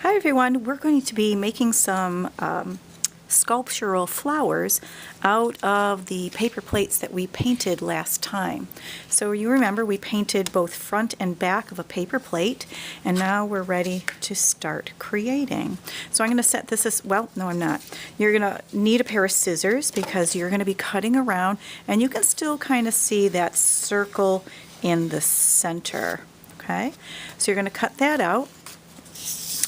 Hi everyone, we're going to be making some sculptural flowers out of the paper plates that we painted last time. So you remember we painted both front and back of a paper plate, and now we're ready to start creating. So I'm going to set this as, well, no I'm not. You're going to need a pair of scissors because you're going to be cutting around, and you can still kind of see that circle in the center. Okay, so you're going to cut that out.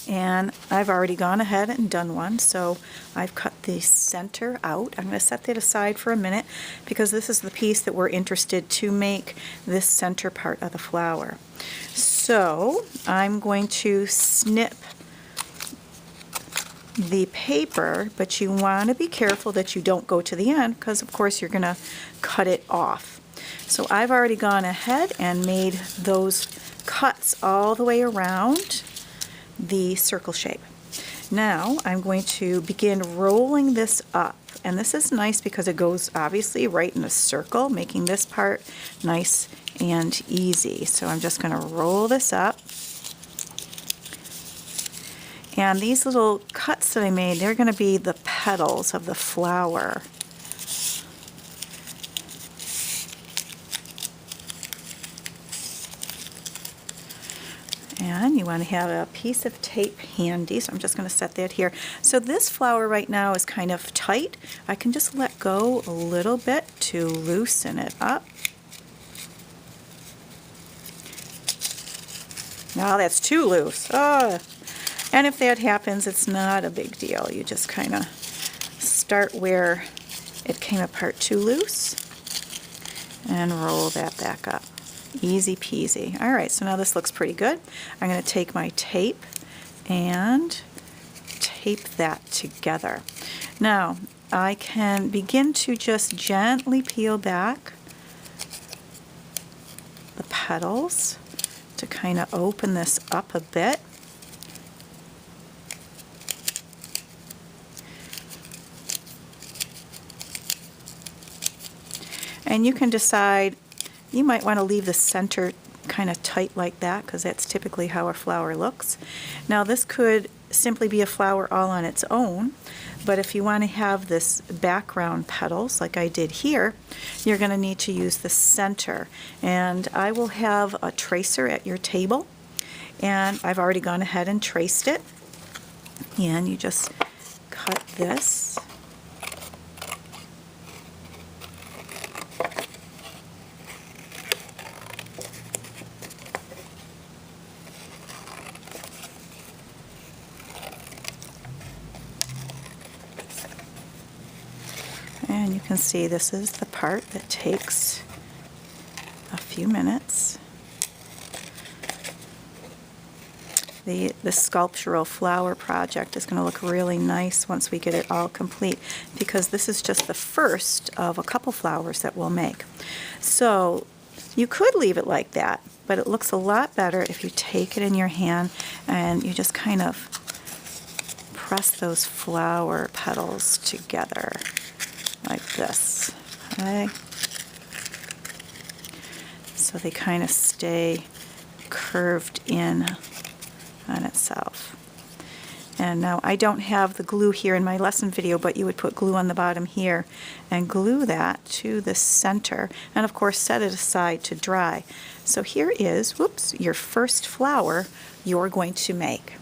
And I've already gone ahead and done one, so I've cut the center out. I'm going to set that aside for a minute because this is the piece that we're interested to make this center part of the flower. So I'm going to snip the paper, but you want to be careful that you don't go to the end because of course you're going to cut it off. So I've already gone ahead and made those cuts all the way around the circle shape. Now I'm going to begin rolling this up, and this is nice because it goes obviously right in a circle, making this part nice and easy. So I'm just going to roll this up, and these little cuts that I made, they're going to be the petals of the flower. And you want to have a piece of tape handy, so I'm just going to set that here. So this flower right now is kind of tight. I can just let go a little bit to loosen it up. Now that's too loose. Oh. And if that happens, it's not a big deal. You just kind of start where it came apart too loose and roll that back up. Easy peasy. All right, so now this looks pretty good. I'm going to take my tape and tape that together. Now I can begin to just gently peel back the petals to kind of open this up a bit. And you can decide, you might want to leave the center kind of tight like that because that's typically how a flower looks. Now this could simply be a flower all on its own, but if you want to have this background petals like I did here, you're going to need to use the center. And I will have a tracer at your table, and I've already gone ahead and traced it. And you just cut this. And you can see this is the part that takes a few minutes. The sculptural flower project is going to look really nice once we get it all complete, because this is just the first of a couple flowers that we'll make. So you could leave it like that, but it looks a lot better if you take it in your hand and you just kind of press those flower petals together like this, okay? So they kind of stay curved in on itself. And now I don't have the glue here in my lesson video, but you would put glue on the bottom here and glue that to the center, and of course set it aside to dry. So here is, whoops, your first flower you're going to make.